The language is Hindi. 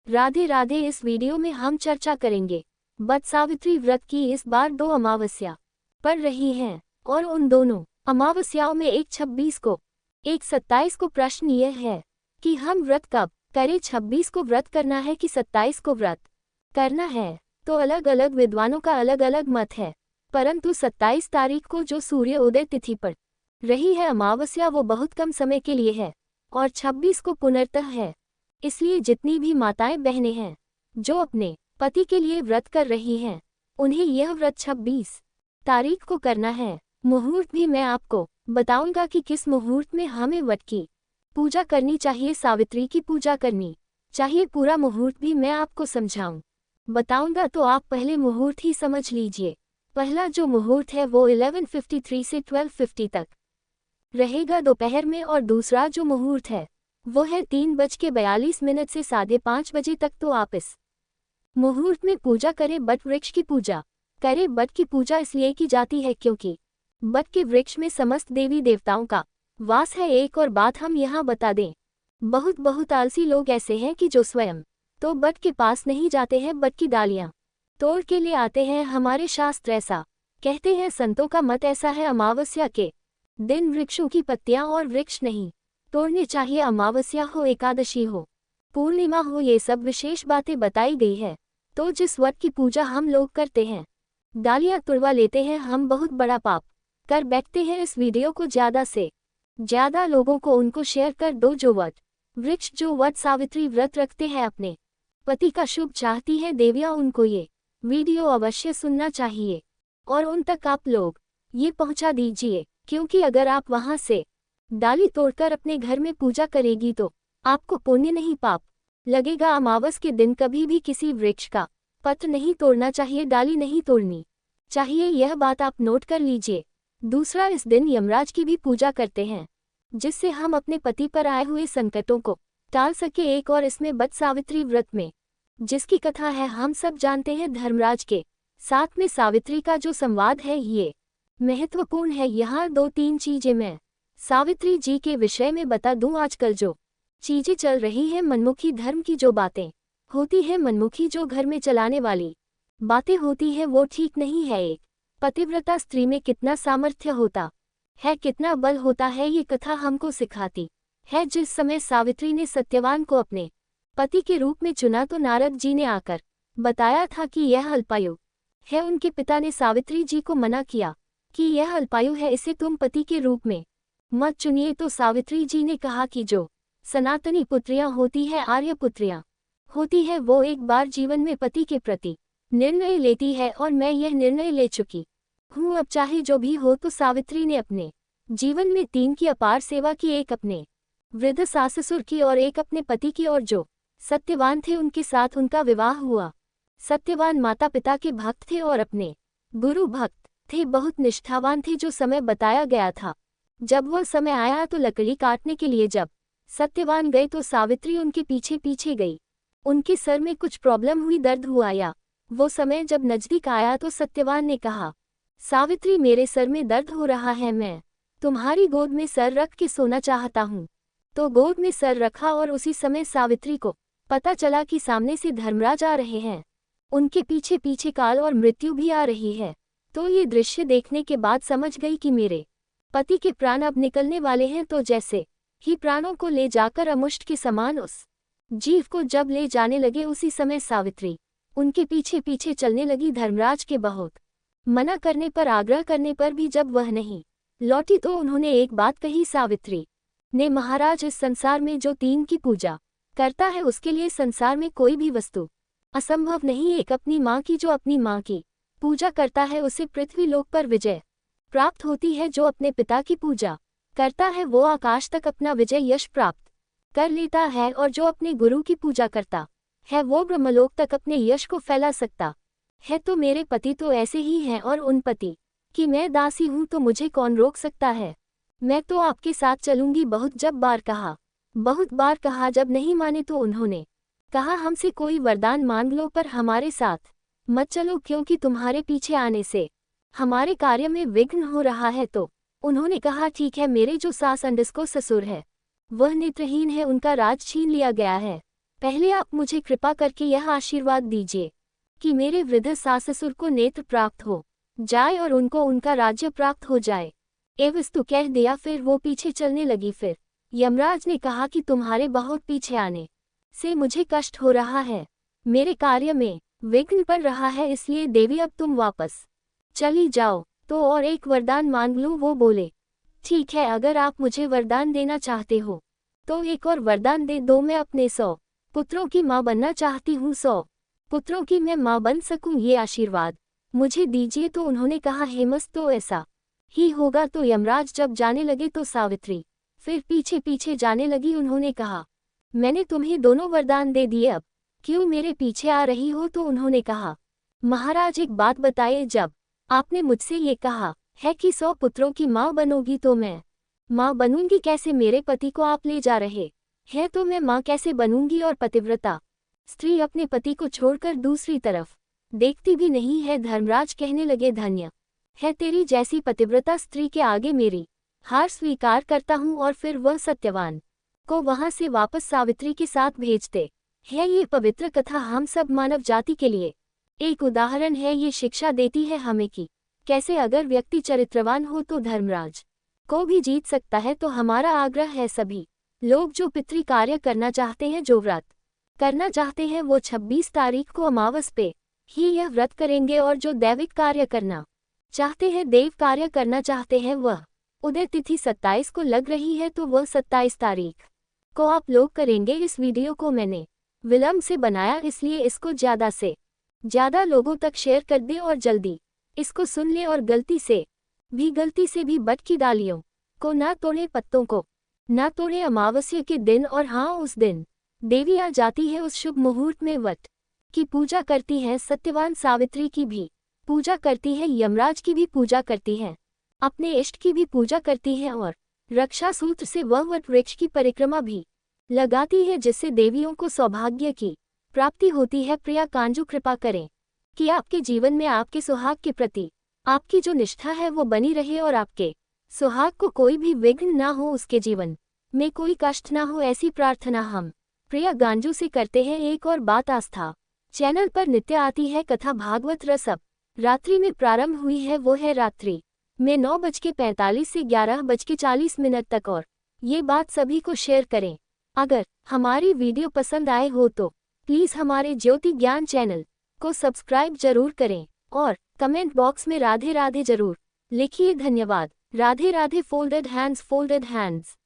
राधे राधे। इस वीडियो में हम चर्चा करेंगे वट सावित्री व्रत की। इस बार 2 अमावस्या पड़ रही हैं और उन दोनों अमावस्याओं में एक 26 को एक 27 को। प्रश्न यह है कि हम व्रत कब करें, 26 को व्रत करना है कि 27 को व्रत करना है। तो अलग अलग विद्वानों का अलग अलग मत है, परंतु 27 तारीख को जो सूर्य उदय तिथि पड़ रही है अमावस्या, वो बहुत कम समय के लिए है और 26 को पुनर्तः है। इसलिए जितनी भी माताएं बहनें हैं जो अपने पति के लिए व्रत कर रही हैं, उन्हें यह व्रत 26 तारीख को करना है। मुहूर्त भी मैं आपको बताऊंगा कि किस मुहूर्त में हमें वट की पूजा करनी चाहिए, सावित्री की पूजा करनी चाहिए। पूरा मुहूर्त भी मैं आपको बताऊंगा, तो आप पहले मुहूर्त ही समझ लीजिए। पहला जो मुहूर्त है वो 11:53 से 12:50 तक रहेगा दोपहर में, और दूसरा जो मुहूर्त है वो है 3:42 से 5:30 बजे तक। तो आप इस मुहूर्त में पूजा करें, बट वृक्ष की पूजा करें। बट की पूजा इसलिए की जाती है क्योंकि बट के वृक्ष में समस्त देवी देवताओं का वास है। एक और बात हम यहाँ बता दें, बहुत आलसी लोग ऐसे हैं कि जो स्वयं तो बट के पास नहीं जाते हैं, बट की डालियाँ तोड़ के ले आते हैं। हमारे शास्त्र ऐसा कहते हैं, संतों का मत ऐसा है, अमावस्या के दिन वृक्षों की पत्तियां और वृक्ष नहीं तोड़ने चाहिए। अमावस्या हो, एकादशी हो, पूर्णिमा हो, ये सब विशेष बातें बताई गई है। तो जिस वट की पूजा हम लोग करते हैं, डालियां तुड़वा लेते हैं, हम बहुत बड़ा पाप कर बैठते हैं। इस वीडियो को ज़्यादा से ज़्यादा लोगों को उनको शेयर कर दो जो वट सावित्री व्रत रखते हैं, अपने पति का शुभ चाहती है देवियां, उनको ये वीडियो अवश्य सुनना चाहिए और उन तक आप लोग ये पहुंचा दीजिए। क्योंकि अगर आप वहां से डाली तोड़कर अपने घर में पूजा करेगी तो आपको पुण्य नहीं पाप लगेगा। अमावस के दिन कभी भी किसी वृक्ष का पत्र नहीं तोड़ना चाहिए, डाली नहीं तोड़नी चाहिए, यह बात आप नोट कर लीजिए। दूसरा, इस दिन यमराज की भी पूजा करते हैं, जिससे हम अपने पति पर आए हुए संकटों को टाल सके। एक और इसमें वट सावित्री व्रत में जिसकी कथा है हम सब जानते हैं, धर्मराज के साथ में सावित्री का जो संवाद है ये महत्वपूर्ण है। यहाँ 2-3 चीजें मैं सावित्री जी के विषय में बता दूं। आजकल जो चीजें चल रही हैं, मनमुखी धर्म की जो बातें होती हैं, मनमुखी जो घर में चलाने वाली बातें होती हैं, वो ठीक नहीं है। एक पतिव्रता स्त्री में कितना सामर्थ्य होता है, कितना बल होता है, ये कथा हमको सिखाती है। जिस समय सावित्री ने सत्यवान को अपने पति के रूप में चुना, तो नारद जी ने आकर बताया था कि यह अल्पायु है। उनके पिता ने सावित्री जी को मना किया कि यह अल्पायु है, इसे तुम पति के रूप में मत चुनिए। तो सावित्री जी ने कहा कि जो सनातनी पुत्रियां होती है, आर्य पुत्रियां होती है, वो एक बार जीवन में पति के प्रति निर्णय लेती है, और मैं यह निर्णय ले चुकी हूँ, अब चाहे जो भी हो। तो सावित्री ने अपने जीवन में 3 की अपार सेवा की, एक अपने वृद्ध सास ससुर की और एक अपने पति की, और जो सत्यवान थे उनके साथ उनका विवाह हुआ। सत्यवान माता पिता के भक्त थे और अपने गुरु भक्त थे, बहुत निष्ठावान थे। जो समय बताया गया था, जब वह समय आया तो लकड़ी काटने के लिए जब सत्यवान गए तो सावित्री उनके पीछे पीछे गई। उनके सर में कुछ प्रॉब्लम हुई, दर्द हुआ, या वो समय जब नजदीक आया तो सत्यवान ने कहा, सावित्री मेरे सर में दर्द हो रहा है, मैं तुम्हारी गोद में सर रख के सोना चाहता हूँ। तो गोद में सर रखा और उसी समय सावित्री को पता चला कि सामने से धर्मराज आ रहे हैं, उनके पीछे पीछे काल और मृत्यु भी आ रही है। तो ये दृश्य देखने के बाद समझ गई कि मेरे पति के प्राण अब निकलने वाले हैं। तो जैसे ही प्राणों को ले जाकर अमुष्ट के समान उस जीव को जब ले जाने लगे, उसी समय सावित्री उनके पीछे पीछे चलने लगी। धर्मराज के बहुत मना करने पर, आग्रह करने पर भी जब वह नहीं लौटी तो उन्होंने एक बात कही सावित्री ने, महाराज, इस संसार में जो 3 की पूजा करता है उसके लिए संसार में कोई भी वस्तु असंभव नहीं। एक अपनी माँ की, जो अपनी माँ की पूजा करता है उसे पृथ्वी लोक पर विजय प्राप्त होती है। जो अपने पिता की पूजा करता है वो आकाश तक अपना विजय यश प्राप्त कर लेता है, और जो अपने गुरु की पूजा करता है वो ब्रह्मलोक तक अपने यश को फैला सकता है। तो मेरे पति तो ऐसे ही हैं, और उन पति की मैं दासी हूँ, तो मुझे कौन रोक सकता है। मैं तो आपके साथ चलूंगी। बहुत बार कहा, जब नहीं माने तो उन्होंने कहा, हमसे कोई वरदान मांग लो, पर हमारे साथ मत चलो, क्योंकि तुम्हारे पीछे आने से हमारे कार्य में विघ्न हो रहा है। तो उन्होंने कहा, ठीक है, मेरे जो सास अंडस को ससुर है वह नेत्रहीन है, उनका राज छीन लिया गया है, पहले आप मुझे कृपा करके यह आशीर्वाद दीजिए कि मेरे वृद्ध सास ससुर को नेत्र प्राप्त हो जाए और उनको उनका राज्य प्राप्त हो जाए। एवस्तु कह दिया। फिर वो पीछे चलने लगी। फिर यमराज ने कहा कि तुम्हारे बहुत पीछे आने से मुझे कष्ट हो रहा है, मेरे कार्य में विघ्न पड़ रहा है, इसलिए देवी अब तुम वापस चली जाओ तो और एक वरदान मांग लूं। वो बोले, ठीक है, अगर आप मुझे वरदान देना चाहते हो तो एक और वरदान दे दो। मैं अपने 100 पुत्रों की माँ बनना चाहती हूँ, 100 पुत्रों की मैं माँ बन सकूं, ये आशीर्वाद मुझे दीजिए। तो उन्होंने कहा, हेमस तो ऐसा ही होगा। तो यमराज जब जाने लगे तो सावित्री फिर पीछे पीछे जाने लगी। उन्होंने कहा, मैंने तुम्हें दोनों वरदान दे दिए, अब क्यों मेरे पीछे आ रही हो? तो उन्होंने कहा, महाराज एक बात बताइए, जब आपने मुझसे ये कहा है कि 100 पुत्रों की माँ बनोगी तो मैं माँ बनूंगी कैसे? मेरे पति को आप ले जा रहे हैं तो मैं माँ कैसे बनूंगी? और पतिव्रता स्त्री अपने पति को छोड़कर दूसरी तरफ देखती भी नहीं है। धर्मराज कहने लगे, धन्य है तेरी जैसी पतिव्रता स्त्री के आगे मेरी हार स्वीकार करता हूँ। और फिर वह सत्यवान को वहां से वापस सावित्री के साथ भेजते हैं। ये पवित्र कथा हम सब मानव जाति के लिए एक उदाहरण है। ये शिक्षा देती है हमें कि कैसे अगर व्यक्ति चरित्रवान हो तो धर्मराज को भी जीत सकता है। तो हमारा आग्रह है, सभी लोग जो पितृ कार्य करना चाहते हैं, जो व्रत करना चाहते हैं, वो 26 तारीख को अमावस पे ही यह व्रत करेंगे। और जो दैविक कार्य करना चाहते हैं, देव कार्य करना चाहते हैं, वह उदय तिथि 27 को लग रही है तो वह 27 तारीख को आप लोग करेंगे। इस वीडियो को मैंने विलंब से बनाया, इसलिए इसको ज़्यादा से ज़्यादा लोगों तक शेयर कर दें और जल्दी इसको सुन लें। और गलती से भी बट की डालियों को ना तोड़े, पत्तों को ना तोड़े अमावस्या के दिन। और हाँ, उस दिन देवी आ जाती है, उस शुभ मुहूर्त में वट की पूजा करती है, सत्यवान सावित्री की भी पूजा करती है, यमराज की भी पूजा करती है, अपने इष्ट की भी पूजा करती है और रक्षा सूत्र से वह वट वृक्ष की परिक्रमा भी लगाती है, जिससे देवियों को सौभाग्य की प्राप्ति होती है। प्रिया कांजू, कृपा करें कि आपके जीवन में आपके सुहाग के प्रति आपकी जो निष्ठा है वो बनी रहे और आपके सुहाग को कोई भी विघ्न ना हो, उसके जीवन में कोई कष्ट ना हो, ऐसी प्रार्थना हम प्रिया गांजू से करते हैं। एक और बात, आस्था चैनल पर नित्य आती है कथा भागवत रस, अब रात्रि में प्रारंभ हुई है, वो है रात्रि में 9:45 से 11:40 तक। और ये बात सभी को शेयर करें। अगर हमारी वीडियो पसंद आए हो तो प्लीज़ हमारे ज्योति ज्ञान चैनल को सब्सक्राइब जरूर करें और कमेंट बॉक्स में राधे राधे जरूर लिखिए। धन्यवाद। Radhe Radhe. Folded hands, folded hands.